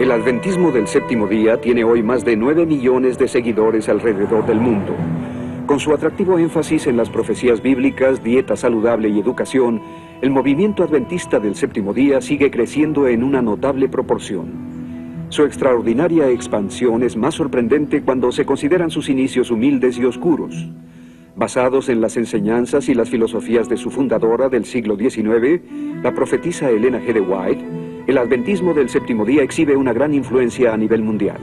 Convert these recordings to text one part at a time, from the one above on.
El adventismo del séptimo día tiene hoy más de 9 millones de seguidores alrededor del mundo. Con su atractivo énfasis en las profecías bíblicas, dieta saludable y educación, el movimiento adventista del séptimo día sigue creciendo en una notable proporción. Su extraordinaria expansión es más sorprendente cuando se consideran sus inicios humildes y oscuros. Basados en las enseñanzas y las filosofías de su fundadora del siglo XIX, la profetisa Elena G. de White, el adventismo del séptimo día exhibe una gran influencia a nivel mundial.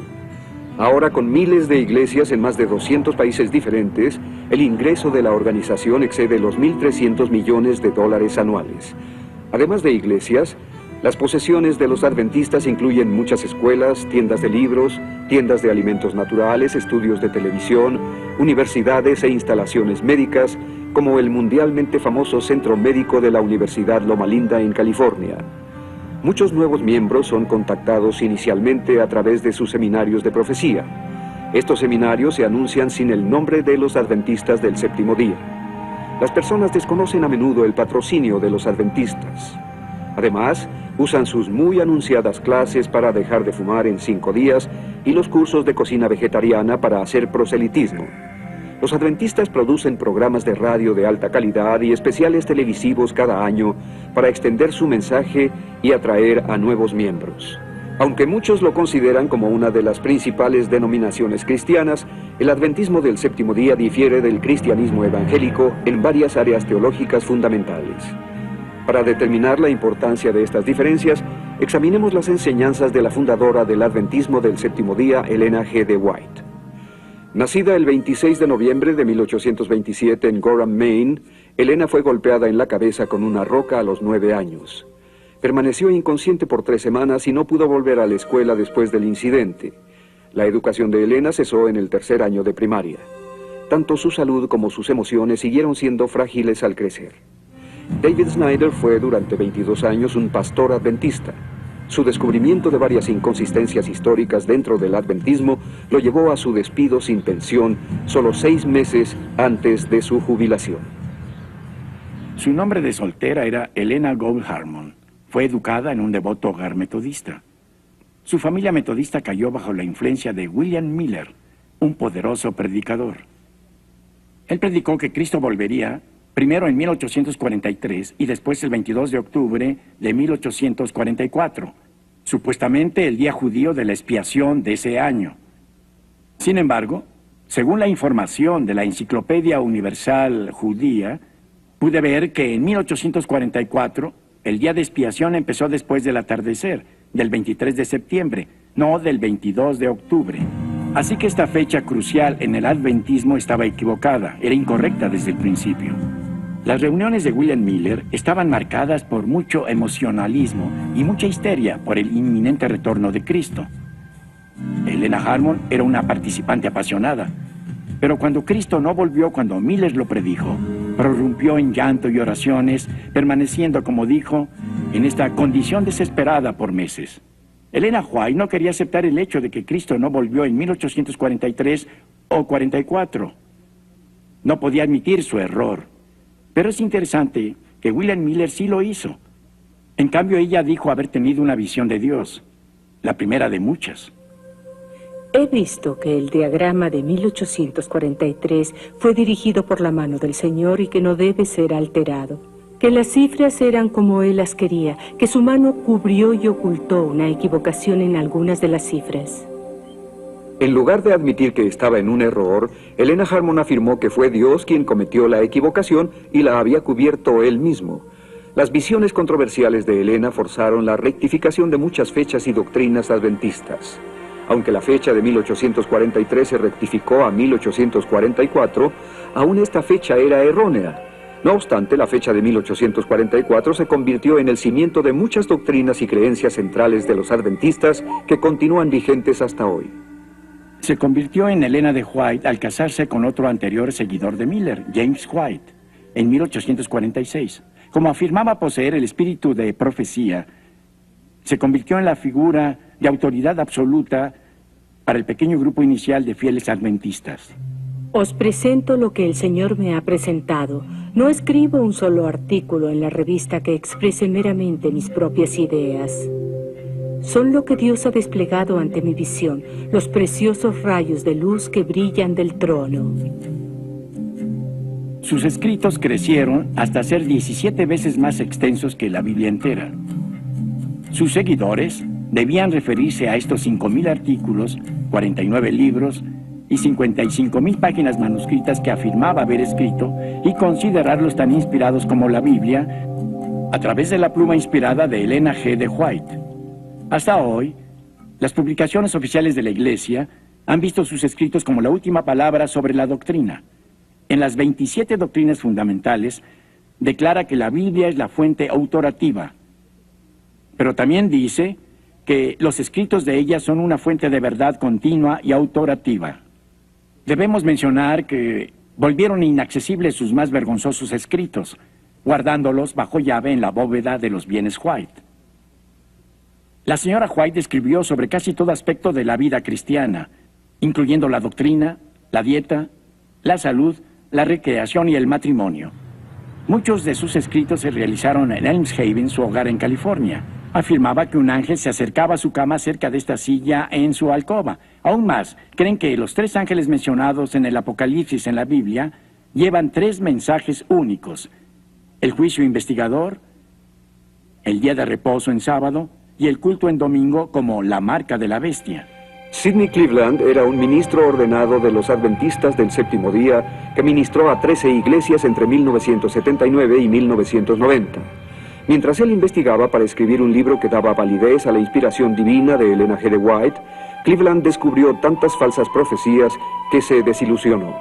Ahora, con miles de iglesias en más de 200 países diferentes, el ingreso de la organización excede los 1.300 millones de dólares anuales. Además de iglesias, las posesiones de los adventistas incluyen muchas escuelas, tiendas de libros, tiendas de alimentos naturales, estudios de televisión, universidades e instalaciones médicas, como el mundialmente famoso Centro Médico de la Universidad Loma Linda en California. Muchos nuevos miembros son contactados inicialmente a través de sus seminarios de profecía. Estos seminarios se anuncian sin el nombre de los adventistas del séptimo día. Las personas desconocen a menudo el patrocinio de los adventistas. Además, usan sus muy anunciadas clases para dejar de fumar en 5 días y los cursos de cocina vegetariana para hacer proselitismo. Los adventistas producen programas de radio de alta calidad y especiales televisivos cada año para extender su mensaje y atraer a nuevos miembros. Aunque muchos lo consideran como una de las principales denominaciones cristianas, el adventismo del séptimo día difiere del cristianismo evangélico en varias áreas teológicas fundamentales. Para determinar la importancia de estas diferencias, examinemos las enseñanzas de la fundadora del adventismo del séptimo día, Elena G. de White. Nacida el 26 de noviembre de 1827 en Gorham, Maine, Elena fue golpeada en la cabeza con una roca a los 9 años. Permaneció inconsciente por 3 semanas y no pudo volver a la escuela después del incidente. La educación de Elena cesó en el 3er año de primaria. Tanto su salud como sus emociones siguieron siendo frágiles al crecer. David Snyder fue durante 22 años un pastor adventista. Su descubrimiento de varias inconsistencias históricas dentro del adventismo lo llevó a su despido sin pensión solo 6 meses antes de su jubilación. Su nombre de soltera era Elena Gould Harmon. Fue educada en un devoto hogar metodista. Su familia metodista cayó bajo la influencia de William Miller, un poderoso predicador. Él predicó que Cristo volvería primero en 1843 y después el 22 de octubre de 1844, supuestamente el día judío de la expiación de ese año. Sin embargo, según la información de la Enciclopedia Universal Judía, pude ver que en 1844 el día de expiación empezó después del atardecer, del 23 de septiembre, no del 22 de octubre. Así que esta fecha crucial en el adventismo estaba equivocada, era incorrecta desde el principio. Las reuniones de William Miller estaban marcadas por mucho emocionalismo y mucha histeria por el inminente retorno de Cristo. Elena Harmon era una participante apasionada, pero cuando Cristo no volvió cuando Miller lo predijo, prorrumpió en llanto y oraciones, permaneciendo, como dijo, en esta condición desesperada por meses. Elena White no quería aceptar el hecho de que Cristo no volvió en 1843 o 44. No podía admitir su error. Pero es interesante que William Miller sí lo hizo. En cambio, ella dijo haber tenido una visión de Dios, la primera de muchas. He visto que el diagrama de 1843 fue dirigido por la mano del Señor y que no debe ser alterado. Que las cifras eran como Él las quería, que su mano cubrió y ocultó una equivocación en algunas de las cifras. En lugar de admitir que estaba en un error, Elena Harmon afirmó que fue Dios quien cometió la equivocación y la había cubierto Él mismo. Las visiones controversiales de Elena forzaron la rectificación de muchas fechas y doctrinas adventistas. Aunque la fecha de 1843 se rectificó a 1844, aún esta fecha era errónea. No obstante, la fecha de 1844 se convirtió en el cimiento de muchas doctrinas y creencias centrales de los adventistas que continúan vigentes hasta hoy. Se convirtió en Elena de White al casarse con otro anterior seguidor de Miller, James White, en 1846. Como afirmaba poseer el espíritu de profecía, se convirtió en la figura de autoridad absoluta para el pequeño grupo inicial de fieles adventistas. Os presento lo que el Señor me ha presentado. No escribo un solo artículo en la revista que exprese meramente mis propias ideas. son lo que Dios ha desplegado ante mi visión, los preciosos rayos de luz que brillan del trono. Sus escritos crecieron hasta ser 17 veces más extensos que la Biblia entera. Sus seguidores debían referirse a estos 5,000 artículos, 49 libros y 55,000 páginas manuscritas que afirmaba haber escrito y considerarlos tan inspirados como la Biblia a través de la pluma inspirada de Elena G. de White. Hasta hoy, las publicaciones oficiales de la Iglesia han visto sus escritos como la última palabra sobre la doctrina. En las 27 doctrinas fundamentales, declara que la Biblia es la fuente autorativa, pero también dice que los escritos de ella son una fuente de verdad continua y autorativa. Debemos mencionar que volvieron inaccesibles sus más vergonzosos escritos, guardándolos bajo llave en la bóveda de los bienes White. La señora White escribió sobre casi todo aspecto de la vida cristiana, incluyendo la doctrina, la dieta, la salud, la recreación y el matrimonio. Muchos de sus escritos se realizaron en Elms Haven, su hogar en California. Afirmaba que un ángel se acercaba a su cama cerca de esta silla en su alcoba. Aún más, creen que los 3 ángeles mencionados en el Apocalipsis en la Biblia llevan 3 mensajes únicos: el juicio investigador, el día de reposo en sábado y el culto en domingo como la marca de la bestia. Sidney Cleveland era un ministro ordenado de los Adventistas del Séptimo Día que ministró a 13 iglesias entre 1979 y 1990. Mientras él investigaba para escribir un libro que daba validez a la inspiración divina de Elena G. de White, Cleveland descubrió tantas falsas profecías que se desilusionó.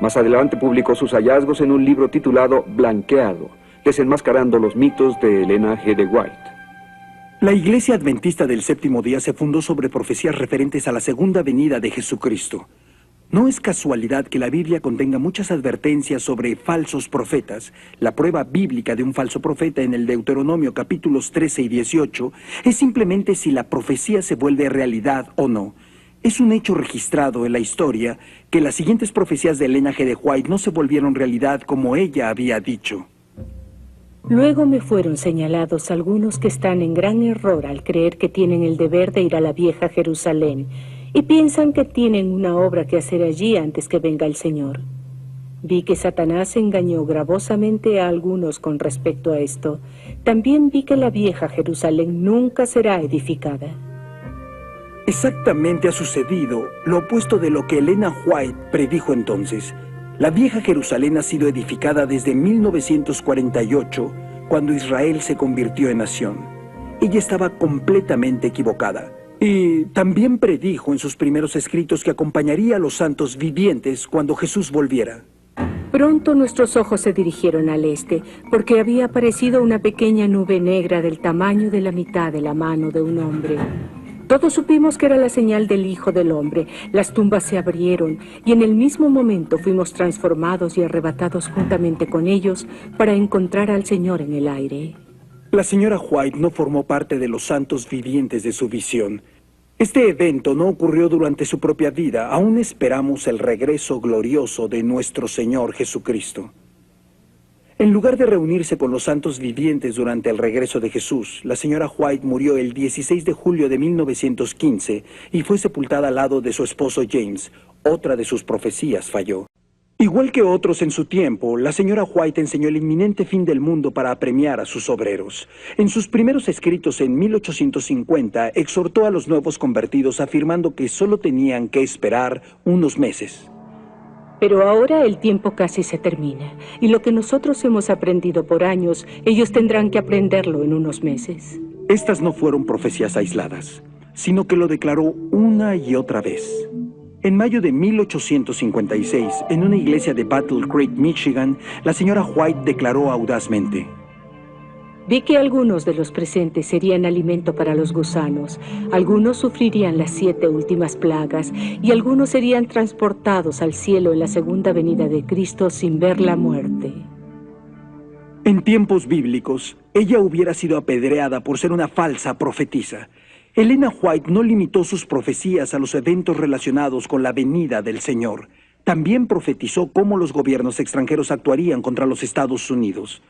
Más adelante publicó sus hallazgos en un libro titulado Blanqueado, desenmascarando los mitos de Elena G. de White. La Iglesia Adventista del Séptimo Día se fundó sobre profecías referentes a la segunda venida de Jesucristo. No es casualidad que la Biblia contenga muchas advertencias sobre falsos profetas. La prueba bíblica de un falso profeta en el Deuteronomio capítulos 13 y 18 es simplemente si la profecía se vuelve realidad o no. Es un hecho registrado en la historia que las siguientes profecías de Elena G. de White no se volvieron realidad como ella había dicho. Luego me fueron señalados algunos que están en gran error al creer que tienen el deber de ir a la vieja Jerusalén y piensan que tienen una obra que hacer allí antes que venga el Señor. Vi que Satanás engañó gravosamente a algunos con respecto a esto. También vi que la vieja Jerusalén nunca será edificada. Exactamente ha sucedido lo opuesto de lo que Elena White predijo entonces. La vieja Jerusalén ha sido edificada desde 1948, cuando Israel se convirtió en nación. Ella estaba completamente equivocada. Y también predijo en sus primeros escritos que acompañaría a los santos vivientes cuando Jesús volviera. Pronto nuestros ojos se dirigieron al este, porque había aparecido una pequeña nube negra del tamaño de la mitad de la mano de un hombre. Todos supimos que era la señal del Hijo del Hombre. Las tumbas se abrieron y en el mismo momento fuimos transformados y arrebatados juntamente con ellos para encontrar al Señor en el aire. La señora White no formó parte de los santos vivientes de su visión. Este evento no ocurrió durante su propia vida. Aún esperamos el regreso glorioso de nuestro Señor Jesucristo. En lugar de reunirse con los santos vivientes durante el regreso de Jesús, la señora White murió el 16 de julio de 1915 y fue sepultada al lado de su esposo James. Otra de sus profecías falló. Igual que otros en su tiempo, la señora White enseñó el inminente fin del mundo para apremiar a sus obreros. En sus primeros escritos en 1850, exhortó a los nuevos convertidos afirmando que solo tenían que esperar unos meses. Pero ahora el tiempo casi se termina, y lo que nosotros hemos aprendido por años, ellos tendrán que aprenderlo en unos meses. Estas no fueron profecías aisladas, sino que lo declaró una y otra vez. En mayo de 1856, en una iglesia de Battle Creek, Michigan, la señora White declaró audazmente: Vi que algunos de los presentes serían alimento para los gusanos, algunos sufrirían las 7 últimas plagas, y algunos serían transportados al cielo en la segunda venida de Cristo sin ver la muerte. En tiempos bíblicos, ella hubiera sido apedreada por ser una falsa profetisa. Elena White no limitó sus profecías a los eventos relacionados con la venida del Señor. También profetizó cómo los gobiernos extranjeros actuarían contra los Estados Unidos.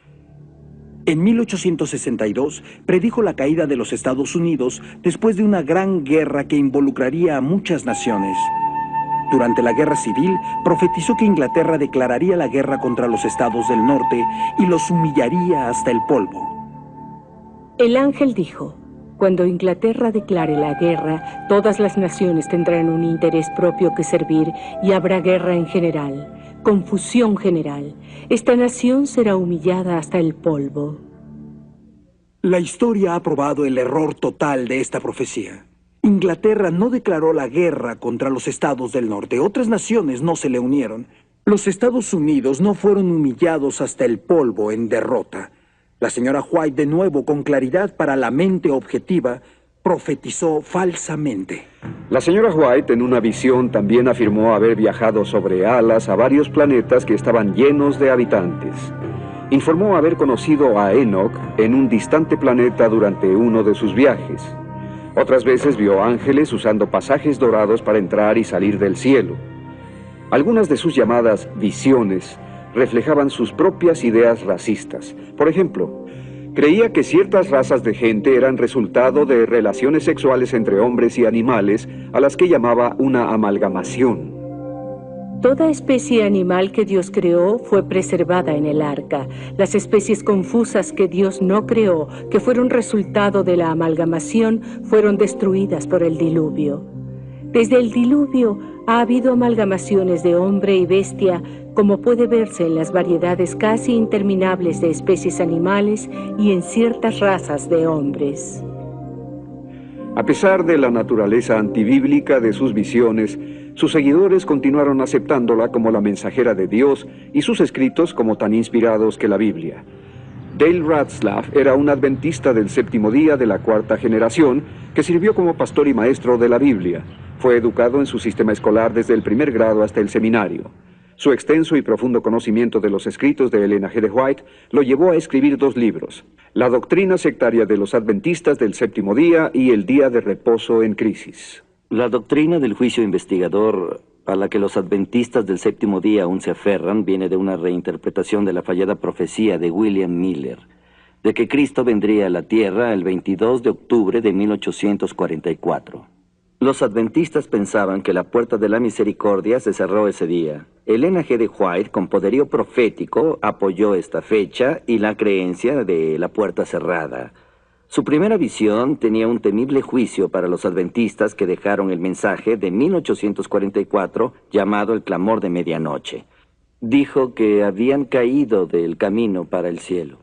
En 1862 predijo la caída de los Estados Unidos después de una gran guerra que involucraría a muchas naciones. Durante la Guerra Civil, profetizó que Inglaterra declararía la guerra contra los estados del norte y los humillaría hasta el polvo. El ángel dijo: cuando Inglaterra declare la guerra, todas las naciones tendrán un interés propio que servir y habrá guerra en general, confusión general. Esta nación será humillada hasta el polvo. La historia ha probado el error total de esta profecía. Inglaterra no declaró la guerra contra los estados del norte. Otras naciones no se le unieron. Los Estados Unidos no fueron humillados hasta el polvo en derrota. La señora White, de nuevo, con claridad para la mente objetiva, profetizó falsamente. La señora White, en una visión, también afirmó haber viajado sobre alas a varios planetas que estaban llenos de habitantes. Informó haber conocido a Enoch en un distante planeta durante uno de sus viajes. Otras veces vio ángeles usando pasajes dorados para entrar y salir del cielo. Algunas de sus llamadas visiones reflejaban sus propias ideas racistas. Por ejemplo, creía que ciertas razas de gente eran resultado de relaciones sexuales entre hombres y animales, a las que llamaba una amalgamación. Toda especie animal que Dios creó fue preservada en el arca. Las especies confusas que Dios no creó, que fueron resultado de la amalgamación, fueron destruidas por el diluvio. Desde el diluvio ha habido amalgamaciones de hombre y bestia, como puede verse en las variedades casi interminables de especies animales y en ciertas razas de hombres. A pesar de la naturaleza antibíblica de sus visiones, sus seguidores continuaron aceptándola como la mensajera de Dios y sus escritos como tan inspirados que la Biblia. Dale Ratzlaff era un adventista del séptimo día de la cuarta generación que sirvió como pastor y maestro de la Biblia. Fue educado en su sistema escolar desde el primer grado hasta el seminario. Su extenso y profundo conocimiento de los escritos de Elena G. de White lo llevó a escribir 2 libros: La doctrina sectaria de los adventistas del séptimo día y El día de reposo en crisis. La doctrina del juicio investigador, a la que los adventistas del séptimo día aún se aferran, viene de una reinterpretación de la fallada profecía de William Miller, de que Cristo vendría a la tierra el 22 de octubre de 1844. Los adventistas pensaban que la puerta de la misericordia se cerró ese día. Elena G. de White, con poderío profético, apoyó esta fecha y la creencia de la puerta cerrada. Su primera visión tenía un temible juicio para los adventistas que dejaron el mensaje de 1844 llamado el clamor de medianoche. Dijo que habían caído del camino para el cielo.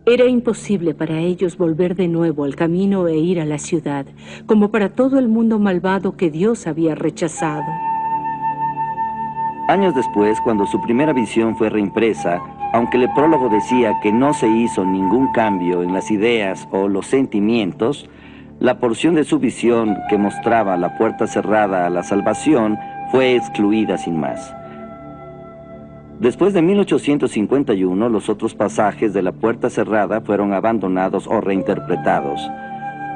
Era imposible para ellos volver de nuevo al camino e ir a la ciudad, como para todo el mundo malvado que Dios había rechazado. Años después, cuando su primera visión fue reimpresa, aunque el prólogo decía que no se hizo ningún cambio en las ideas o los sentimientos, la porción de su visión que mostraba la puerta cerrada a la salvación fue excluida sin más. Después de 1851, los otros pasajes de la puerta cerrada fueron abandonados o reinterpretados.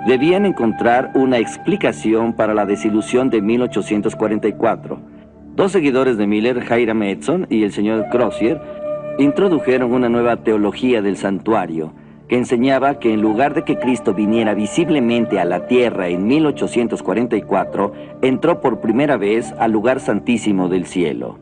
Debían encontrar una explicación para la desilusión de 1844. 2 seguidores de Miller, Hiram Edson y el señor Crozier, introdujeron una nueva teología del santuario, que enseñaba que en lugar de que Cristo viniera visiblemente a la tierra en 1844, entró por primera vez al lugar santísimo del cielo.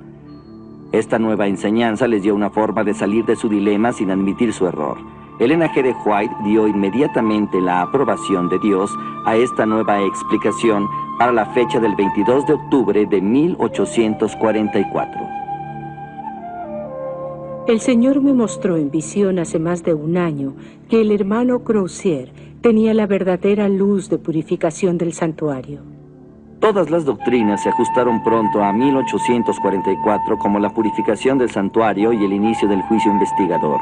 Esta nueva enseñanza les dio una forma de salir de su dilema sin admitir su error. Elena G. de White dio inmediatamente la aprobación de Dios a esta nueva explicación para la fecha del 22 de octubre de 1844. El Señor me mostró en visión hace más de 1 año que el hermano Crozier tenía la verdadera luz de purificación del santuario. Todas las doctrinas se ajustaron pronto a 1844 como la purificación del santuario y el inicio del juicio investigador.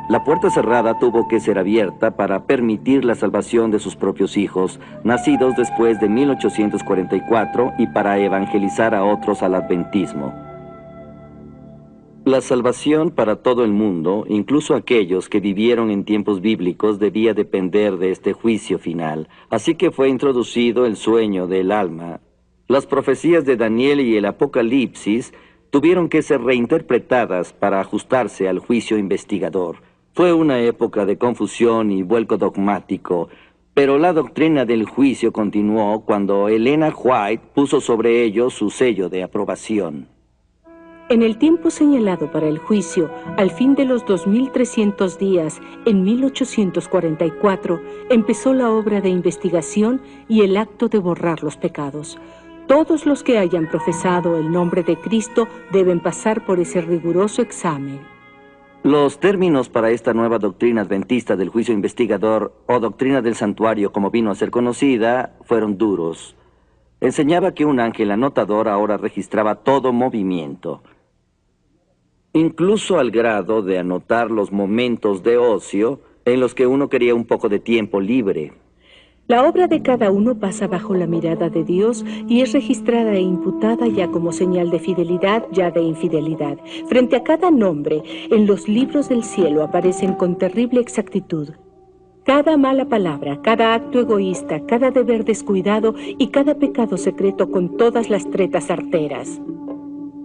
La puerta cerrada tuvo que ser abierta para permitir la salvación de sus propios hijos, nacidos después de 1844, y para evangelizar a otros al adventismo. La salvación para todo el mundo, incluso aquellos que vivieron en tiempos bíblicos, debía depender de este juicio final. Así que fue introducido el sueño del alma. Las profecías de Daniel y el Apocalipsis tuvieron que ser reinterpretadas para ajustarse al juicio investigador. Fue una época de confusión y vuelco dogmático, pero la doctrina del juicio continuó cuando Elena White puso sobre ello su sello de aprobación. En el tiempo señalado para el juicio, al fin de los 2300 días, en 1844, empezó la obra de investigación y el acto de borrar los pecados. Todos los que hayan profesado el nombre de Cristo deben pasar por ese riguroso examen. Los términos para esta nueva doctrina adventista del juicio investigador, o doctrina del santuario como vino a ser conocida, fueron duros. Enseñaba que un ángel anotador ahora registraba todo movimiento, incluso al grado de anotar los momentos de ocio en los que uno quería un poco de tiempo libre. La obra de cada uno pasa bajo la mirada de Dios y es registrada e imputada ya como señal de fidelidad, ya de infidelidad. Frente a cada nombre, en los libros del cielo aparecen con terrible exactitud cada mala palabra, cada acto egoísta, cada deber descuidado y cada pecado secreto con todas las tretas arteras.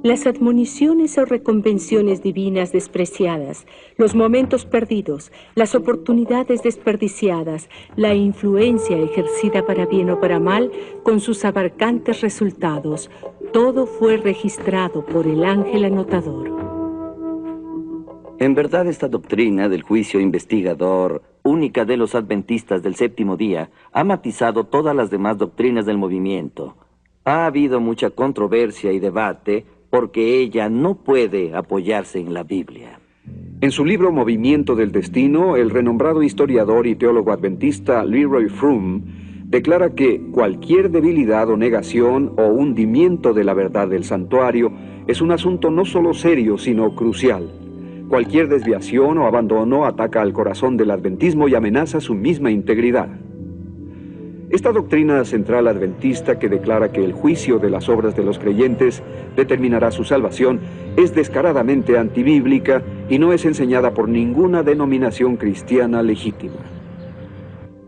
Las admoniciones o reconvenciones divinas despreciadas, los momentos perdidos, las oportunidades desperdiciadas, la influencia ejercida para bien o para mal, con sus abarcantes resultados, todo fue registrado por el ángel anotador. En verdad, esta doctrina del juicio investigador, única de los adventistas del séptimo día, ha matizado todas las demás doctrinas del movimiento. Ha habido mucha controversia y debate, porque ella no puede apoyarse en la Biblia. En su libro Movimiento del Destino, el renombrado historiador y teólogo adventista Leroy Froome declara que cualquier debilidad o negación o hundimiento de la verdad del santuario es un asunto no solo serio, sino crucial. Cualquier desviación o abandono ataca al corazón del adventismo y amenaza su misma integridad. Esta doctrina central adventista que declara que el juicio de las obras de los creyentes determinará su salvación es descaradamente antibíblica y no es enseñada por ninguna denominación cristiana legítima.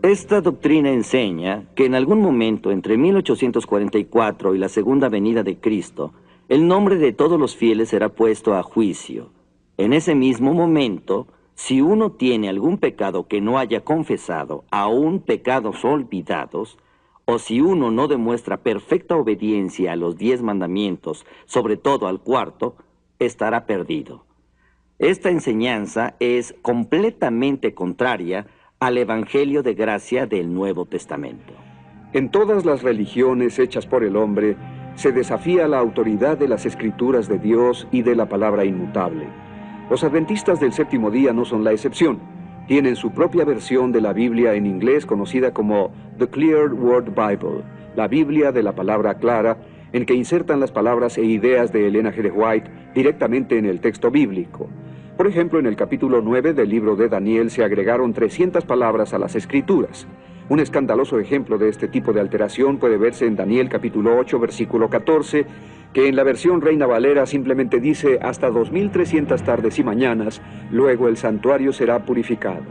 Esta doctrina enseña que en algún momento entre 1844 y la segunda venida de Cristo, el nombre de todos los fieles será puesto a juicio. En ese mismo momento, si uno tiene algún pecado que no haya confesado, aún pecados olvidados, o si uno no demuestra perfecta obediencia a los 10 mandamientos, sobre todo al cuarto, estará perdido. Esta enseñanza es completamente contraria al Evangelio de gracia del Nuevo Testamento. En todas las religiones hechas por el hombre, se desafía la autoridad de las Escrituras de Dios y de la palabra inmutable. Los adventistas del séptimo día no son la excepción. Tienen su propia versión de la Biblia en inglés conocida como The Clear Word Bible, la Biblia de la palabra clara, en que insertan las palabras e ideas de Elena G. White directamente en el texto bíblico. Por ejemplo, en el capítulo 9 del libro de Daniel se agregaron 300 palabras a las Escrituras. Un escandaloso ejemplo de este tipo de alteración puede verse en Daniel capítulo 8, versículo 14, que en la versión Reina Valera simplemente dice hasta 2300 tardes y mañanas, luego el santuario será purificado.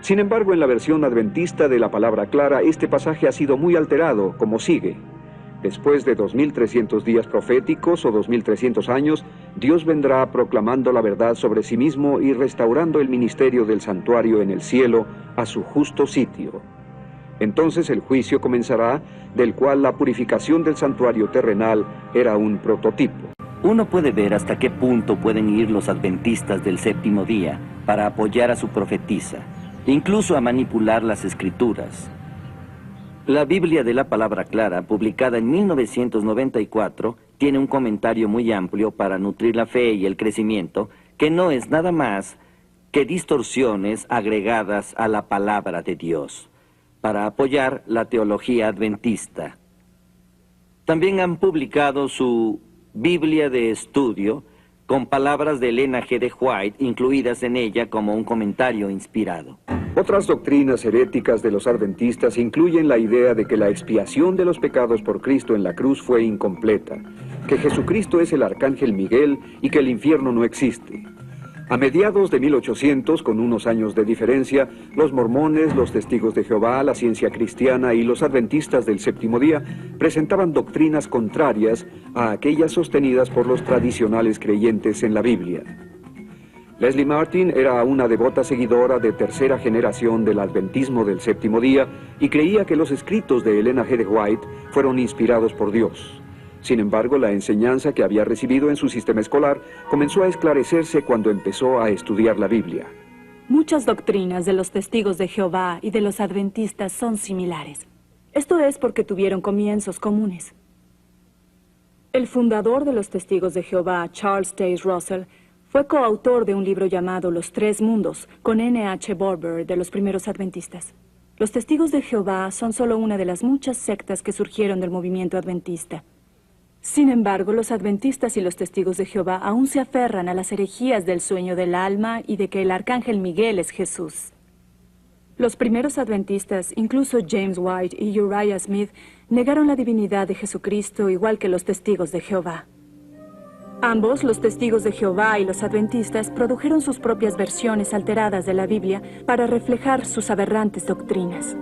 Sin embargo, en la versión adventista de la palabra clara, este pasaje ha sido muy alterado, como sigue. Después de 2300 días proféticos o 2300 años, Dios vendrá proclamando la verdad sobre sí mismo y restaurando el ministerio del santuario en el cielo a su justo sitio. Entonces el juicio comenzará, del cual la purificación del santuario terrenal era un prototipo. Uno puede ver hasta qué punto pueden ir los adventistas del séptimo día para apoyar a su profetisa, incluso a manipular las Escrituras. La Biblia de la Palabra Clara, publicada en 1994, tiene un comentario muy amplio para nutrir la fe y el crecimiento, que no es nada más que distorsiones agregadas a la palabra de Dios, para apoyar la teología adventista. También han publicado su Biblia de estudio, con palabras de Elena G. White incluidas en ella como un comentario inspirado. Otras doctrinas heréticas de los adventistas incluyen la idea de que la expiación de los pecados por Cristo en la cruz fue incompleta, que Jesucristo es el arcángel Miguel y que el infierno no existe. A mediados de 1800, con unos años de diferencia, los mormones, los testigos de Jehová, la ciencia cristiana y los adventistas del séptimo día presentaban doctrinas contrarias a aquellas sostenidas por los tradicionales creyentes en la Biblia. Leslie Martin era una devota seguidora de tercera generación del adventismo del séptimo día y creía que los escritos de Elena G. de White fueron inspirados por Dios. Sin embargo, la enseñanza que había recibido en su sistema escolar comenzó a esclarecerse cuando empezó a estudiar la Biblia. Muchas doctrinas de los testigos de Jehová y de los adventistas son similares. Esto es porque tuvieron comienzos comunes. El fundador de los testigos de Jehová, Charles Taze Russell, fue coautor de un libro llamado Los Tres Mundos, con N.H. Barber de los primeros adventistas. Los testigos de Jehová son solo una de las muchas sectas que surgieron del movimiento adventista. Sin embargo, los adventistas y los testigos de Jehová aún se aferran a las herejías del sueño del alma y de que el arcángel Miguel es Jesús. Los primeros adventistas, incluso James White y Uriah Smith, negaron la divinidad de Jesucristo igual que los testigos de Jehová. Ambos, los testigos de Jehová y los adventistas, produjeron sus propias versiones alteradas de la Biblia para reflejar sus aberrantes doctrinas.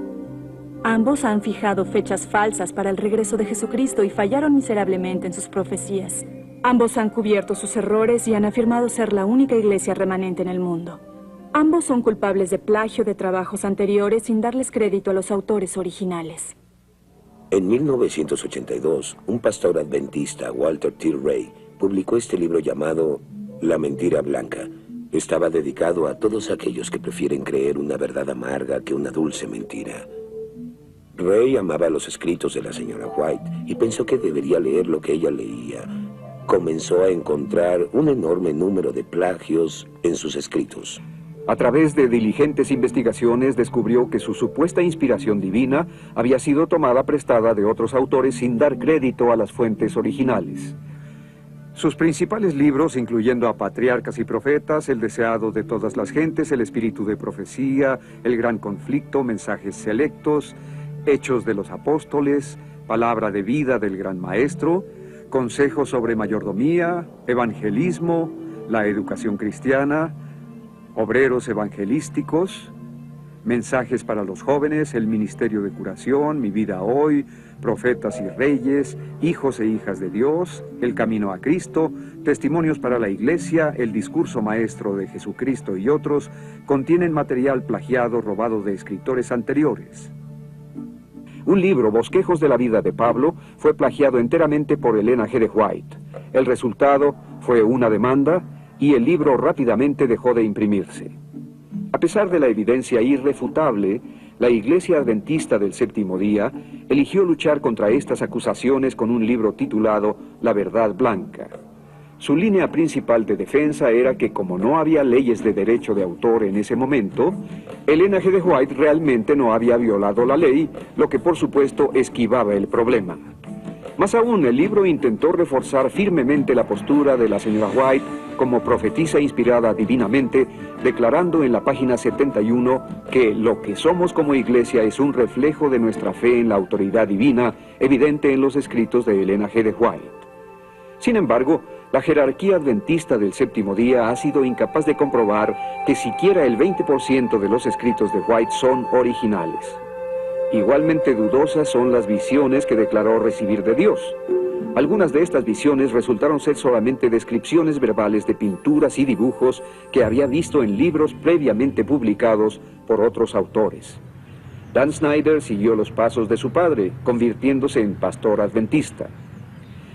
Ambos han fijado fechas falsas para el regreso de Jesucristo y fallaron miserablemente en sus profecías. Ambos han cubierto sus errores y han afirmado ser la única iglesia remanente en el mundo. Ambos son culpables de plagio de trabajos anteriores sin darles crédito a los autores originales. En 1982, un pastor adventista, Walter T. Ray, publicó este libro llamado La Mentira Blanca. Estaba dedicado a todos aquellos que prefieren creer una verdad amarga que una dulce mentira. Ray amaba los escritos de la señora White y pensó que debería leer lo que ella leía. Comenzó a encontrar un enorme número de plagios en sus escritos. A través de diligentes investigaciones descubrió que su supuesta inspiración divina había sido tomada prestada de otros autores sin dar crédito a las fuentes originales. Sus principales libros, incluyendo a Patriarcas y Profetas, El deseado de todas las gentes, El espíritu de profecía, El gran conflicto, Mensajes selectos, Hechos de los apóstoles, Palabra de vida del gran maestro, Consejos sobre mayordomía, Evangelismo, La educación cristiana, Obreros evangelísticos, Mensajes para los jóvenes, El ministerio de curación, Mi vida hoy, Profetas y reyes, Hijos e hijas de Dios, El camino a Cristo, Testimonios para la iglesia, El discurso maestro de Jesucristo y otros, contienen material plagiado robado de escritores anteriores. Un libro, Bosquejos de la vida de Pablo, fue plagiado enteramente por Elena G. de White. El resultado fue una demanda y el libro rápidamente dejó de imprimirse. A pesar de la evidencia irrefutable, la Iglesia Adventista del Séptimo Día eligió luchar contra estas acusaciones con un libro titulado La Verdad Blanca. Su línea principal de defensa era que, como no había leyes de derecho de autor en ese momento, Elena G. de White realmente no había violado la ley, lo que por supuesto esquivaba el problema. Más aún, el libro intentó reforzar firmemente la postura de la señora White como profetisa inspirada divinamente, declarando en la página 71 que lo que somos como iglesia es un reflejo de nuestra fe en la autoridad divina, evidente en los escritos de Elena G. de White. Sin embargo, la jerarquía adventista del Séptimo Día ha sido incapaz de comprobar que siquiera el 20% de los escritos de White son originales. Igualmente dudosas son las visiones que declaró recibir de Dios. Algunas de estas visiones resultaron ser solamente descripciones verbales de pinturas y dibujos que había visto en libros previamente publicados por otros autores. Dan Snyder siguió los pasos de su padre, convirtiéndose en pastor adventista.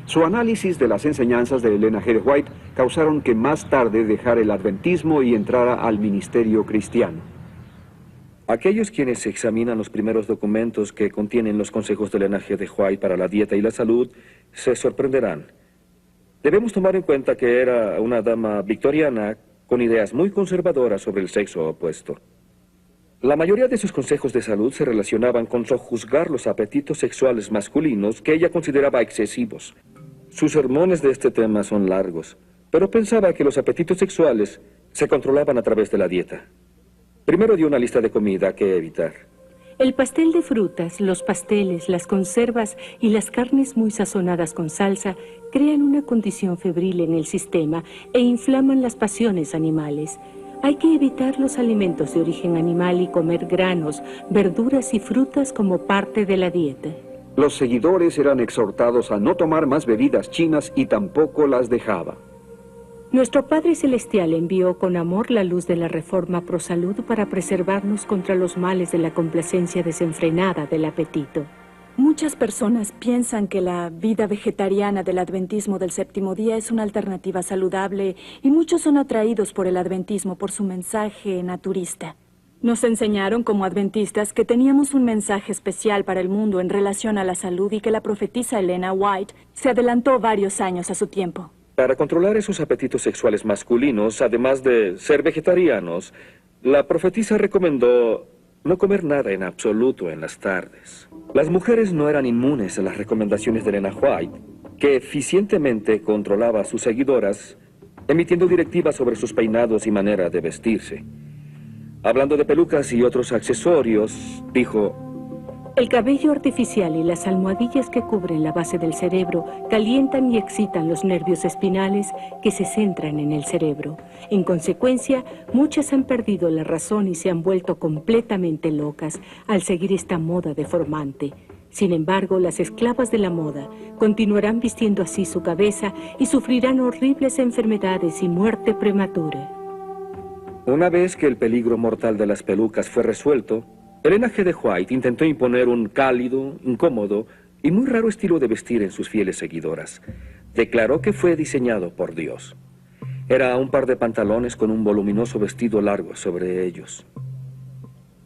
Su análisis de las enseñanzas de Elena G. de White causaron que más tarde dejara el adventismo y entrara al ministerio cristiano. Aquellos quienes examinan los primeros documentos que contienen los consejos de Elena G. de White para la dieta y la salud se sorprenderán. Debemos tomar en cuenta que era una dama victoriana con ideas muy conservadoras sobre el sexo opuesto. La mayoría de sus consejos de salud se relacionaban con sojuzgar los apetitos sexuales masculinos que ella consideraba excesivos. Sus sermones de este tema son largos, pero pensaba que los apetitos sexuales se controlaban a través de la dieta. Primero dio una lista de comida que evitar. El pastel de frutas, los pasteles, las conservas y las carnes muy sazonadas con salsa crean una condición febril en el sistema e inflaman las pasiones animales. Hay que evitar los alimentos de origen animal y comer granos, verduras y frutas como parte de la dieta. Los seguidores eran exhortados a no tomar más bebidas chinas y tampoco las dejaba. Nuestro Padre Celestial envió con amor la luz de la Reforma Pro Salud para preservarnos contra los males de la complacencia desenfrenada del apetito. Muchas personas piensan que la vida vegetariana del adventismo del séptimo día es una alternativa saludable y muchos son atraídos por el adventismo por su mensaje naturista. Nos enseñaron como adventistas que teníamos un mensaje especial para el mundo en relación a la salud y que la profetisa Elena White se adelantó varios años a su tiempo. Para controlar esos apetitos sexuales masculinos, además de ser vegetarianos, la profetisa recomendó no comer nada en absoluto en las tardes. Las mujeres no eran inmunes a las recomendaciones de Elena White, que eficientemente controlaba a sus seguidoras, emitiendo directivas sobre sus peinados y manera de vestirse. Hablando de pelucas y otros accesorios, dijo: el cabello artificial y las almohadillas que cubren la base del cerebro calientan y excitan los nervios espinales que se centran en el cerebro. En consecuencia, muchas han perdido la razón y se han vuelto completamente locas al seguir esta moda deformante. Sin embargo, las esclavas de la moda continuarán vistiendo así su cabeza y sufrirán horribles enfermedades y muerte prematura. Una vez que el peligro mortal de las pelucas fue resuelto, Elena G. de White intentó imponer un cálido, incómodo y muy raro estilo de vestir en sus fieles seguidoras. Declaró que fue diseñado por Dios. Era un par de pantalones con un voluminoso vestido largo sobre ellos.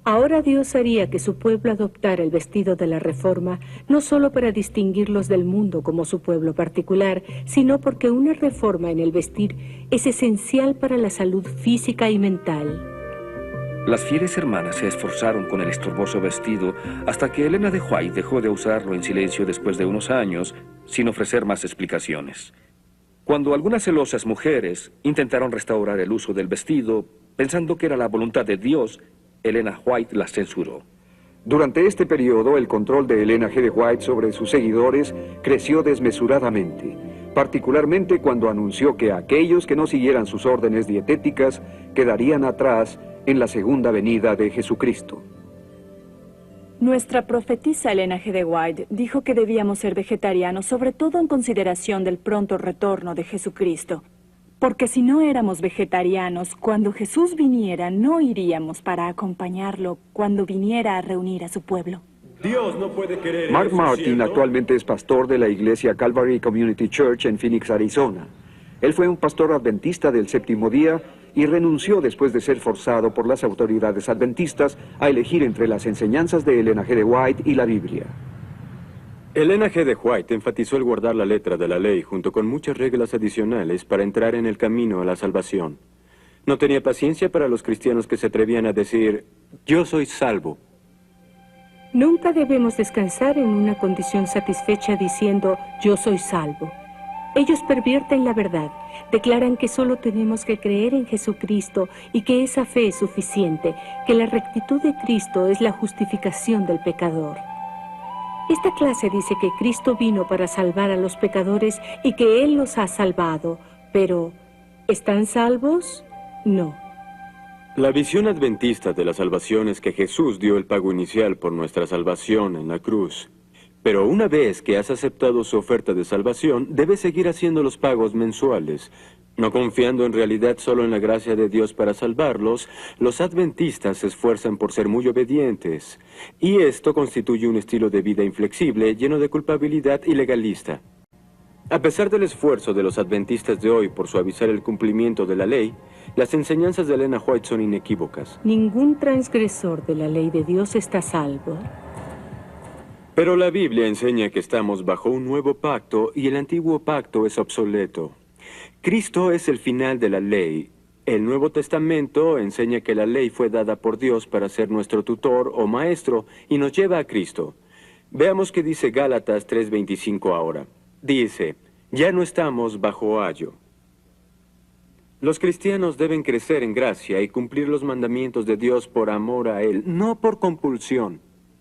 Ahora Dios haría que su pueblo adoptara el vestido de la Reforma, no solo para distinguirlos del mundo como su pueblo particular, sino porque una reforma en el vestir es esencial para la salud física y mental. Las fieles hermanas se esforzaron con el estorboso vestido hasta que Elena de White dejó de usarlo en silencio después de unos años, sin ofrecer más explicaciones. Cuando algunas celosas mujeres intentaron restaurar el uso del vestido, pensando que era la voluntad de Dios, Elena White las censuró. Durante este periodo, el control de Elena G. de White sobre sus seguidores creció desmesuradamente, particularmente cuando anunció que aquellos que no siguieran sus órdenes dietéticas quedarían atrás en la segunda venida de Jesucristo. Nuestra profetisa Elena G. de White dijo que debíamos ser vegetarianos, sobre todo en consideración del pronto retorno de Jesucristo. Porque si no éramos vegetarianos, cuando Jesús viniera, no iríamos para acompañarlo cuando viniera a reunir a su pueblo. Dios no puede querer Mark eso, Martin ¿cierto? actualmente es pastor de la iglesia Calvary Community Church en Phoenix, Arizona. Él fue un pastor adventista del séptimo día y renunció después de ser forzado por las autoridades adventistas a elegir entre las enseñanzas de Elena G. de White y la Biblia. Elena G. de White enfatizó el guardar la letra de la ley junto con muchas reglas adicionales para entrar en el camino a la salvación. No tenía paciencia para los cristianos que se atrevían a decir: yo soy salvo. Nunca debemos descansar en una condición satisfecha diciendo yo soy salvo. Ellos pervierten la verdad, declaran que solo tenemos que creer en Jesucristo y que esa fe es suficiente, que la rectitud de Cristo es la justificación del pecador. Esta clase dice que Cristo vino para salvar a los pecadores y que Él los ha salvado, pero ¿están salvos? No. La visión adventista de la salvación es que Jesús dio el pago inicial por nuestra salvación en la cruz. Pero una vez que has aceptado su oferta de salvación, debes seguir haciendo los pagos mensuales. No confiando en realidad solo en la gracia de Dios para salvarlos, los adventistas se esfuerzan por ser muy obedientes. Y esto constituye un estilo de vida inflexible, lleno de culpabilidad y legalista. A pesar del esfuerzo de los adventistas de hoy por suavizar el cumplimiento de la ley, las enseñanzas de Elena White son inequívocas. Ningún transgresor de la ley de Dios está salvo. Pero la Biblia enseña que estamos bajo un nuevo pacto y el antiguo pacto es obsoleto. Cristo es el final de la ley. El Nuevo Testamento enseña que la ley fue dada por Dios para ser nuestro tutor o maestro y nos lleva a Cristo. Veamos qué dice Gálatas 3:25 ahora. Dice: ya no estamos bajo ayo. Los cristianos deben crecer en gracia y cumplir los mandamientos de Dios por amor a Él, no por compulsión.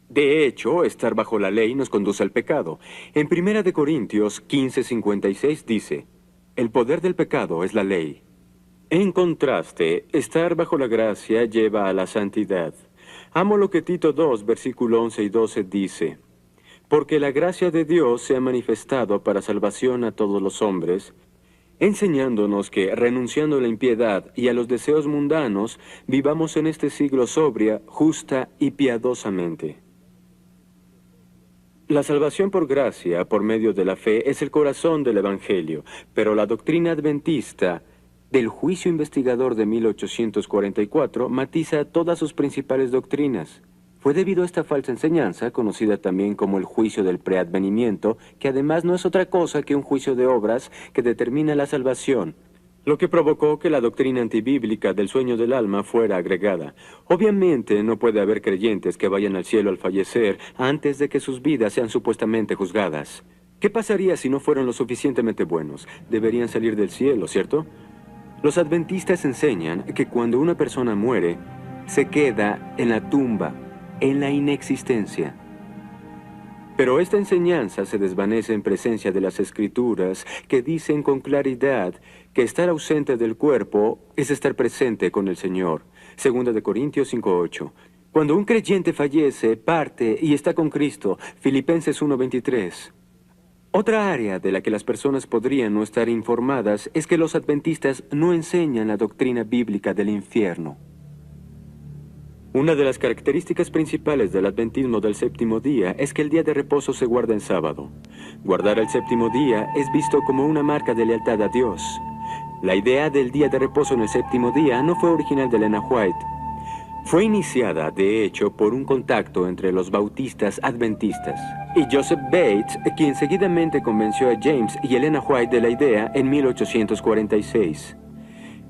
De hecho, estar bajo la ley nos conduce al pecado. En 1 Corintios 15:56 dice: el poder del pecado es la ley. En contraste, estar bajo la gracia lleva a la santidad. Amo lo que Tito 2, versículo 11 y 12 dice: porque la gracia de Dios se ha manifestado para salvación a todos los hombres, enseñándonos que, renunciando a la impiedad y a los deseos mundanos, vivamos en este siglo sobria, justa y piadosamente. La salvación por gracia, por medio de la fe, es el corazón del Evangelio, pero la doctrina adventista del juicio investigador de 1844 matiza todas sus principales doctrinas. Fue debido a esta falsa enseñanza, conocida también como el juicio del preadvenimiento, que además no es otra cosa que un juicio de obras que determina la salvación, lo que provocó que la doctrina antibíblica del sueño del alma fuera agregada. Obviamente no puede haber creyentes que vayan al cielo al fallecer antes de que sus vidas sean supuestamente juzgadas. ¿Qué pasaría si no fueron lo suficientemente buenos? Deberían salir del cielo, ¿cierto? Los adventistas enseñan que cuando una persona muere, se queda en la tumba, en la inexistencia. Pero esta enseñanza se desvanece en presencia de las Escrituras, que dicen con claridad que estar ausente del cuerpo es estar presente con el Señor. 2 de Corintios 5:8. Cuando un creyente fallece, parte y está con Cristo. Filipenses 1:23. Otra área de la que las personas podrían no estar informadas es que los adventistas no enseñan la doctrina bíblica del infierno. Una de las características principales del adventismo del séptimo día es que el día de reposo se guarda en sábado. Guardar el séptimo día es visto como una marca de lealtad a Dios. La idea del día de reposo en el séptimo día no fue original de Elena White. Fue iniciada, de hecho, por un contacto entre los bautistas adventistas y Joseph Bates, quien seguidamente convenció a James y Elena White de la idea en 1846.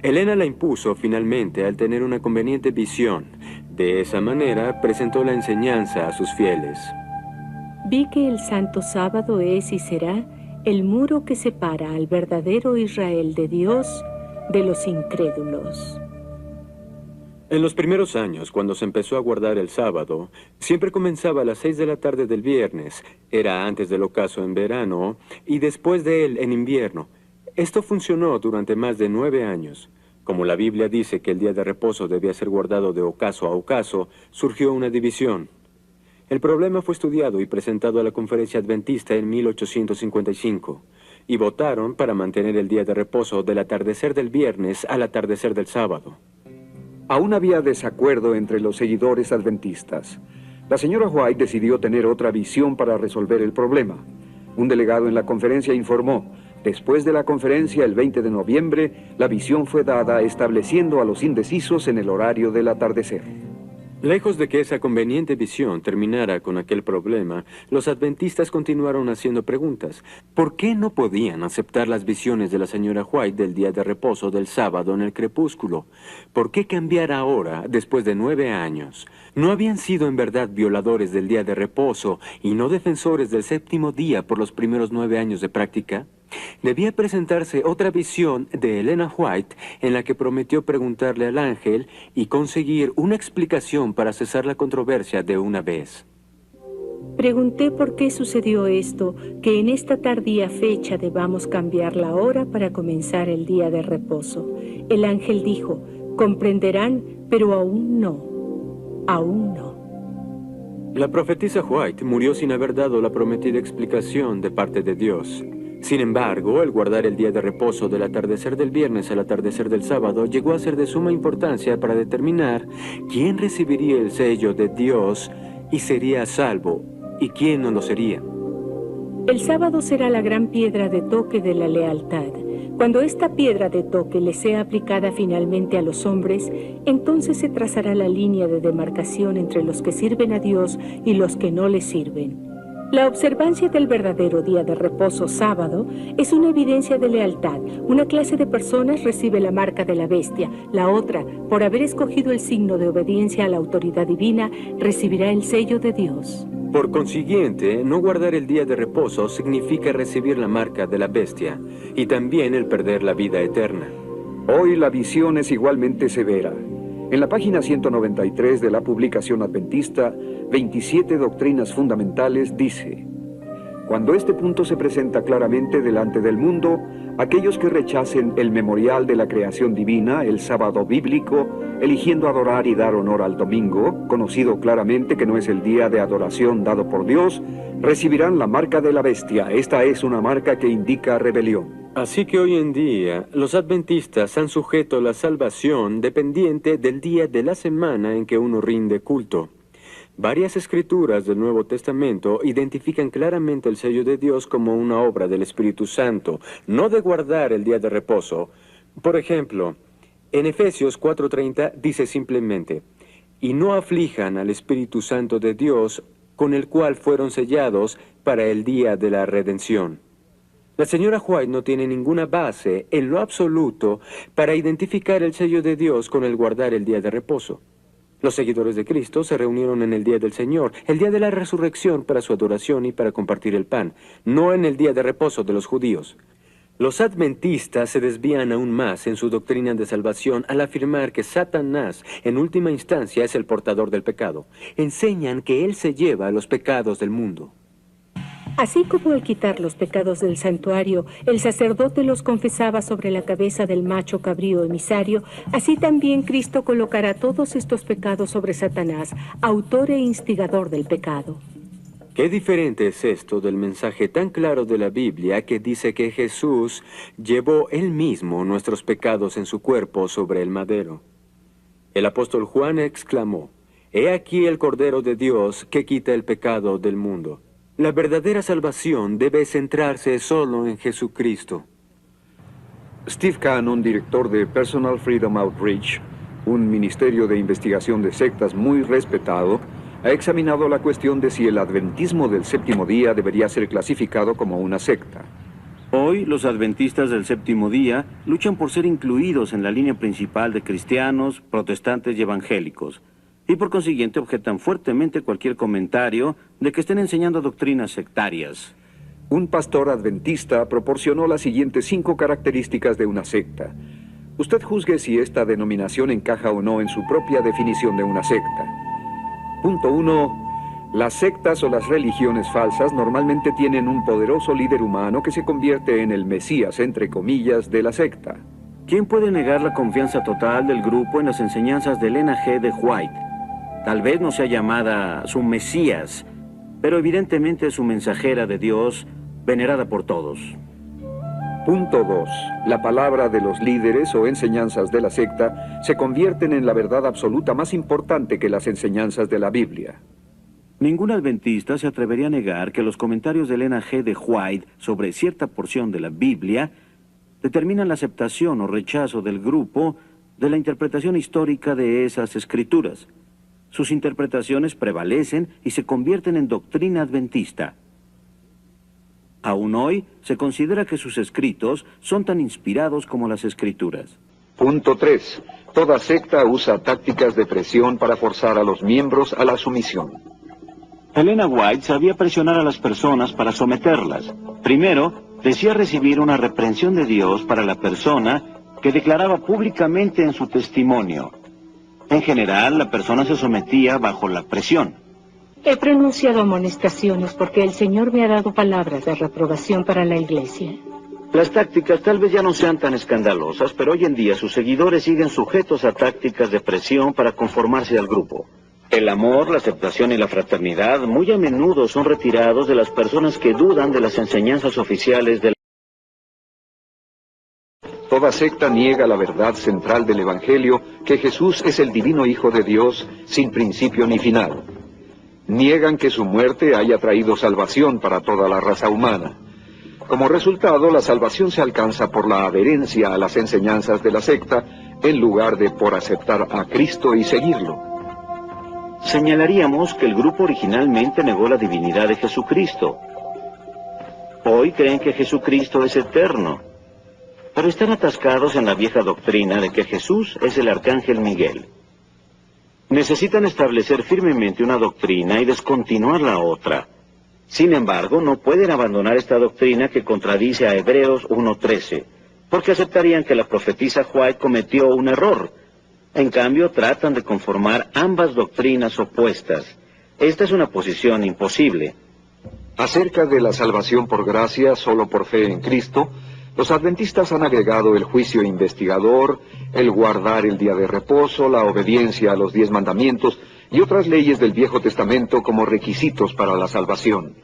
Elena la impuso finalmente al tener una conveniente visión. De esa manera presentó la enseñanza a sus fieles. Vi que el santo sábado es y será el muro que separa al verdadero Israel de Dios de los incrédulos. En los primeros años, cuando se empezó a guardar el sábado, siempre comenzaba a las 6 de la tarde del viernes. Era antes del ocaso en verano y después de él en invierno. Esto funcionó durante más de 9 años. Como la Biblia dice que el día de reposo debía ser guardado de ocaso a ocaso, surgió una división. El problema fue estudiado y presentado a la Conferencia Adventista en 1855, y votaron para mantener el día de reposo del atardecer del viernes al atardecer del sábado. Aún había desacuerdo entre los seguidores adventistas. La señora White decidió tener otra visión para resolver el problema. Un delegado en la conferencia informó: después de la conferencia, el 20 de noviembre, la visión fue dada estableciendo a los indecisos en el horario del atardecer. Lejos de que esa conveniente visión terminara con aquel problema, los adventistas continuaron haciendo preguntas. ¿Por qué no podían aceptar las visiones de la señora White del día de reposo del sábado en el crepúsculo? ¿Por qué cambiar ahora, después de 9 años? ¿No habían sido en verdad violadores del día de reposo y no defensores del séptimo día por los primeros 9 años de práctica? Debía presentarse otra visión de Elena White en la que prometió preguntarle al ángel y conseguir una explicación para cesar la controversia de una vez. Pregunté por qué sucedió esto, que en esta tardía fecha debamos cambiar la hora para comenzar el día de reposo. El ángel dijo: comprenderán, pero aún no. Aún no. La profetisa White murió sin haber dado la prometida explicación de parte de Dios. Sin embargo, el guardar el día de reposo del atardecer del viernes al atardecer del sábado llegó a ser de suma importancia para determinar quién recibiría el sello de Dios y sería salvo, y quién no lo sería. El sábado será la gran piedra de toque de la lealtad. Cuando esta piedra de toque le sea aplicada finalmente a los hombres, entonces se trazará la línea de demarcación entre los que sirven a Dios y los que no le sirven. La observancia del verdadero día de reposo sábado es una evidencia de lealtad. Una clase de personas recibe la marca de la bestia, la otra, por haber escogido el signo de obediencia a la autoridad divina, recibirá el sello de Dios. Por consiguiente, no guardar el día de reposo significa recibir la marca de la bestia y también el perder la vida eterna. Hoy la visión es igualmente severa. En la página 193 de la publicación adventista, 27 doctrinas fundamentales, dice: cuando este punto se presenta claramente delante del mundo, aquellos que rechacen el memorial de la creación divina, el sábado bíblico, eligiendo adorar y dar honor al domingo, conocido claramente que no es el día de adoración dado por Dios, recibirán la marca de la bestia. Esta es una marca que indica rebelión. Así que hoy en día, los adventistas han sujeto la salvación dependiente del día de la semana en que uno rinde culto. Varias escrituras del Nuevo Testamento identifican claramente el sello de Dios como una obra del Espíritu Santo, no de guardar el día de reposo. Por ejemplo, en Efesios 4:30 dice simplemente, «Y no aflijan al Espíritu Santo de Dios, con el cual fueron sellados para el día de la redención». La señora White no tiene ninguna base, en lo absoluto, para identificar el sello de Dios con el guardar el día de reposo. Los seguidores de Cristo se reunieron en el día del Señor, el día de la resurrección para su adoración y para compartir el pan, no en el día de reposo de los judíos. Los adventistas se desvían aún más en su doctrina de salvación al afirmar que Satanás, en última instancia, es el portador del pecado. Enseñan que él se lleva los pecados del mundo. Así como al quitar los pecados del santuario, el sacerdote los confesaba sobre la cabeza del macho cabrío emisario, así también Cristo colocará todos estos pecados sobre Satanás, autor e instigador del pecado. ¿Qué diferente es esto del mensaje tan claro de la Biblia que dice que Jesús llevó él mismo nuestros pecados en su cuerpo sobre el madero? El apóstol Juan exclamó, «He aquí el Cordero de Dios que quita el pecado del mundo». La verdadera salvación debe centrarse solo en Jesucristo. Steve Cannon, director de Personal Freedom Outreach, un ministerio de investigación de sectas muy respetado, ha examinado la cuestión de si el adventismo del séptimo día debería ser clasificado como una secta. Hoy, los adventistas del séptimo día luchan por ser incluidos en la línea principal de cristianos, protestantes y evangélicos, y por consiguiente objetan fuertemente cualquier comentario de que estén enseñando doctrinas sectarias. Un pastor adventista proporcionó las siguientes 5 características de una secta. Usted juzgue si esta denominación encaja o no en su propia definición de una secta. Punto 1. Las sectas o las religiones falsas normalmente tienen un poderoso líder humano que se convierte en el Mesías, entre comillas, de la secta. ¿Quién puede negar la confianza total del grupo en las enseñanzas de Elena G. de White? Tal vez no sea llamada su Mesías, pero evidentemente es su mensajera de Dios, venerada por todos. Punto 2. La palabra de los líderes o enseñanzas de la secta se convierten en la verdad absoluta más importante que las enseñanzas de la Biblia. Ningún adventista se atrevería a negar que los comentarios de Elena G. de White sobre cierta porción de la Biblia determinan la aceptación o rechazo del grupo de la interpretación histórica de esas escrituras. Sus interpretaciones prevalecen y se convierten en doctrina adventista. Aún hoy, se considera que sus escritos son tan inspirados como las escrituras. Punto 3. Toda secta usa tácticas de presión para forzar a los miembros a la sumisión. Elena White sabía presionar a las personas para someterlas. Primero, decía recibir una reprensión de Dios para la persona que declaraba públicamente en su testimonio. En general, la persona se sometía bajo la presión. He pronunciado amonestaciones porque el Señor me ha dado palabras de reprobación para la iglesia. Las tácticas tal vez ya no sean tan escandalosas, pero hoy en día sus seguidores siguen sujetos a tácticas de presión para conformarse al grupo. El amor, la aceptación y la fraternidad muy a menudo son retirados de las personas que dudan de las enseñanzas oficiales de la... Toda secta niega la verdad central del Evangelio, que Jesús es el divino Hijo de Dios, sin principio ni final. Niegan que su muerte haya traído salvación para toda la raza humana. Como resultado, la salvación se alcanza por la adherencia a las enseñanzas de la secta, en lugar de por aceptar a Cristo y seguirlo. Señalaríamos que el grupo originalmente negó la divinidad de Jesucristo. Hoy creen que Jesucristo es eterno, pero están atascados en la vieja doctrina de que Jesús es el arcángel Miguel. Necesitan establecer firmemente una doctrina y descontinuar la otra. Sin embargo, no pueden abandonar esta doctrina que contradice a Hebreos 1:13, porque aceptarían que la profetisa White cometió un error. En cambio, tratan de conformar ambas doctrinas opuestas. Esta es una posición imposible. Acerca de la salvación por gracia, solo por fe en Cristo, los adventistas han agregado el juicio investigador, el guardar el día de reposo, la obediencia a los 10 mandamientos y otras leyes del Viejo Testamento como requisitos para la salvación.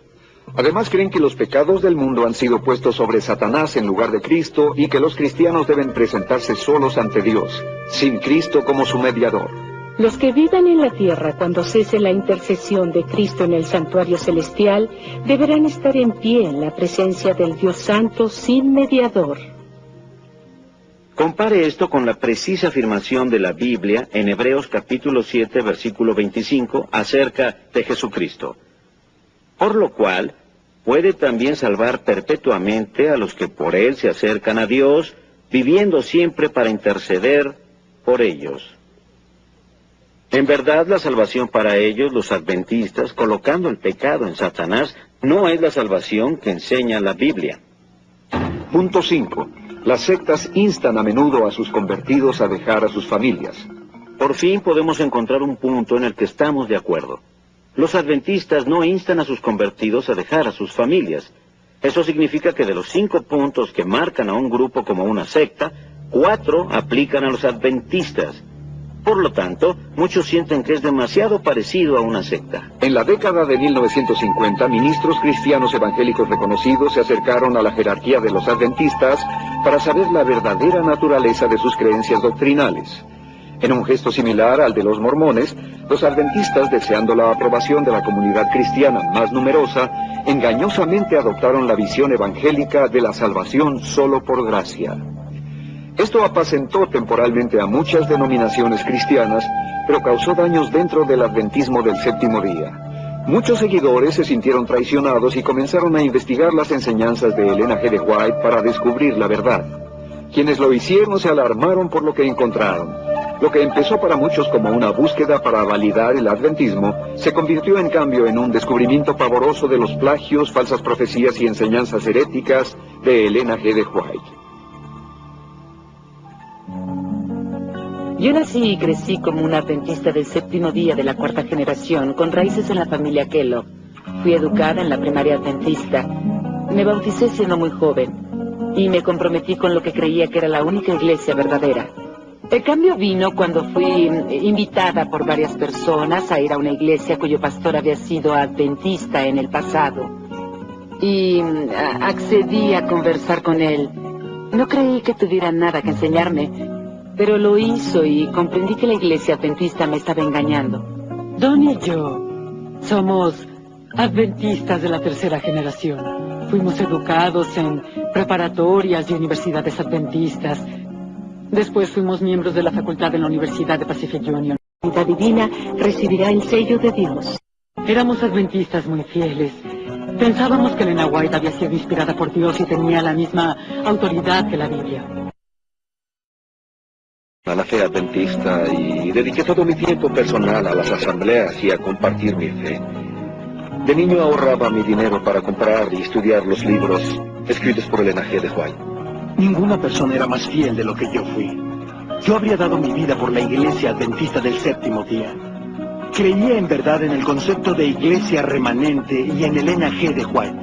Además, creen que los pecados del mundo han sido puestos sobre Satanás en lugar de Cristo y que los cristianos deben presentarse solos ante Dios, sin Cristo como su mediador. Los que vivan en la tierra cuando cese la intercesión de Cristo en el santuario celestial deberán estar en pie en la presencia del Dios Santo sin mediador. Compare esto con la precisa afirmación de la Biblia en Hebreos capítulo 7, versículo 25, acerca de Jesucristo. Por lo cual, puede también salvar perpetuamente a los que por Él se acercan a Dios, viviendo siempre para interceder por ellos. En verdad, la salvación para ellos, los adventistas, colocando el pecado en Satanás, no es la salvación que enseña la Biblia. Punto 5. Las sectas instan a menudo a sus convertidos a dejar a sus familias. Por fin podemos encontrar un punto en el que estamos de acuerdo. Los adventistas no instan a sus convertidos a dejar a sus familias. Eso significa que de los 5 puntos que marcan a un grupo como una secta, 4 aplican a los adventistas. Por lo tanto, muchos sienten que es demasiado parecido a una secta. En la década de 1950, ministros cristianos evangélicos reconocidos se acercaron a la jerarquía de los adventistas para saber la verdadera naturaleza de sus creencias doctrinales. En un gesto similar al de los mormones, los adventistas, deseando la aprobación de la comunidad cristiana más numerosa, engañosamente adoptaron la visión evangélica de la salvación solo por gracia. Esto apacentó temporalmente a muchas denominaciones cristianas, pero causó daños dentro del adventismo del séptimo día. Muchos seguidores se sintieron traicionados y comenzaron a investigar las enseñanzas de Elena G. de White para descubrir la verdad. Quienes lo hicieron se alarmaron por lo que encontraron. Lo que empezó para muchos como una búsqueda para validar el adventismo, se convirtió en cambio en un descubrimiento pavoroso de los plagios, falsas profecías y enseñanzas heréticas de Elena G. de White. Yo nací y crecí como una adventista del séptimo día de la 4ª generación, con raíces en la familia Kellogg. Fui educada en la primaria adventista. Me bauticé siendo muy joven y me comprometí con lo que creía que era la única iglesia verdadera. El cambio vino cuando fui invitada por varias personas a ir a una iglesia cuyo pastor había sido adventista en el pasado. Y accedí a conversar con él. No creí que tuviera nada que enseñarme, pero lo hizo y comprendí que la iglesia adventista me estaba engañando. Don y yo somos adventistas de la 3ª generación. Fuimos educados en preparatorias y universidades adventistas. Después fuimos miembros de la facultad de la Universidad de Pacific Union. La vida divina recibirá el sello de Dios. Éramos adventistas muy fieles. Pensábamos que Elena White había sido inspirada por Dios y tenía la misma autoridad que la Biblia. A la fe adventista y dediqué todo mi tiempo personal a las asambleas y a compartir mi fe. De niño ahorraba mi dinero para comprar y estudiar los libros escritos por Elena G. de White. Ninguna persona era más fiel de lo que yo fui. Yo habría dado mi vida por la iglesia adventista del séptimo día. Creía en verdad en el concepto de iglesia remanente y en Elena G. de White.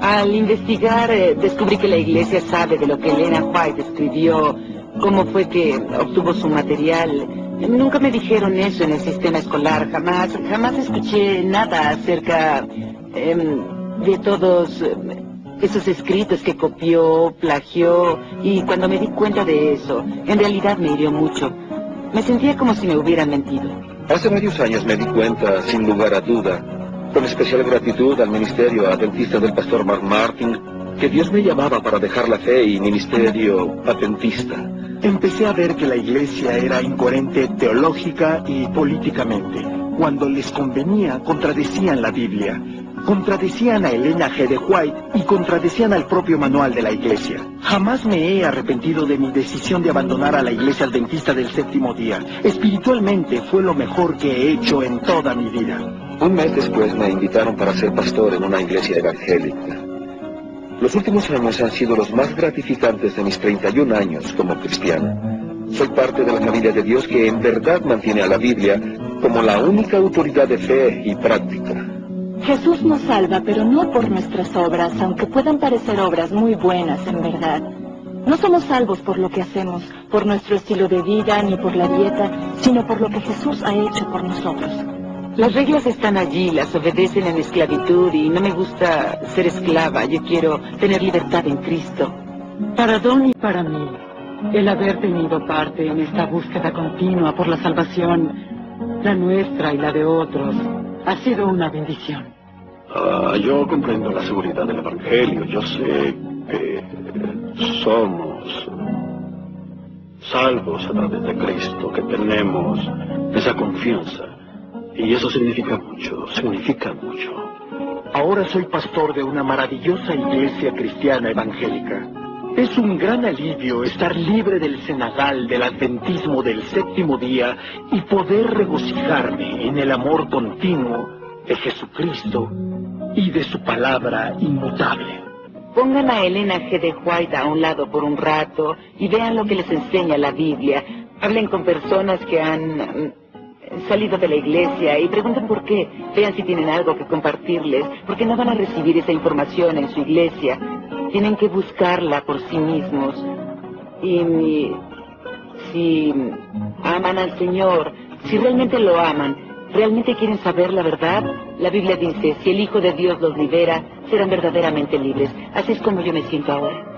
Al investigar, descubrí que la iglesia sabe de lo que Elena White escribió, cómo fue que obtuvo su material. Nunca me dijeron eso en el sistema escolar, jamás escuché nada acerca de todos esos escritos que copió, plagió, y cuando me di cuenta de eso, en realidad me hirió mucho. Me sentía como si me hubieran mentido. Hace varios años me di cuenta, sin lugar a duda, con especial gratitud al ministerio adventista del pastor Mark Martin, que Dios me llamaba para dejar la fe y ministerio adventista. Empecé a ver que la iglesia era incoherente teológica y políticamente. Cuando les convenía, contradecían la Biblia, contradecían a Elena G. de White y contradecían al propio manual de la iglesia. Jamás me he arrepentido de mi decisión de abandonar a la iglesia adventista del séptimo día. Espiritualmente fue lo mejor que he hecho en toda mi vida. Un mes después me invitaron para ser pastor en una iglesia evangélica. Los últimos años han sido los más gratificantes de mis 31 años como cristiano. Soy parte de la familia de Dios que en verdad mantiene a la Biblia como la única autoridad de fe y práctica. Jesús nos salva, pero no por nuestras obras, aunque puedan parecer obras muy buenas en verdad. No somos salvos por lo que hacemos, por nuestro estilo de vida, ni por la dieta, sino por lo que Jesús ha hecho por nosotros. Las reglas están allí, las obedecen en esclavitud y no me gusta ser esclava. Yo quiero tener libertad en Cristo. Para Don y para mí, el haber tenido parte en esta búsqueda continua por la salvación, la nuestra y la de otros, ha sido una bendición. Yo comprendo la seguridad del Evangelio. Yo sé que somos salvos a través de Cristo, que tenemos esa confianza. Y eso significa mucho, significa mucho. Ahora soy pastor de una maravillosa iglesia cristiana evangélica. Es un gran alivio estar libre del cenagal del adventismo del séptimo día y poder regocijarme en el amor continuo de Jesucristo y de su palabra inmutable. Pongan a Elena G. de White a un lado por un rato y vean lo que les enseña la Biblia. Hablen con personas que han salido de la iglesia y pregunten por qué. Vean si tienen algo que compartirles, porque no van a recibir esa información en su iglesia. Tienen que buscarla por sí mismos. Y si aman al Señor, si realmente lo aman, realmente quieren saber la verdad, la Biblia dice, si el Hijo de Dios los libera, serán verdaderamente libres. Así es como yo me siento ahora.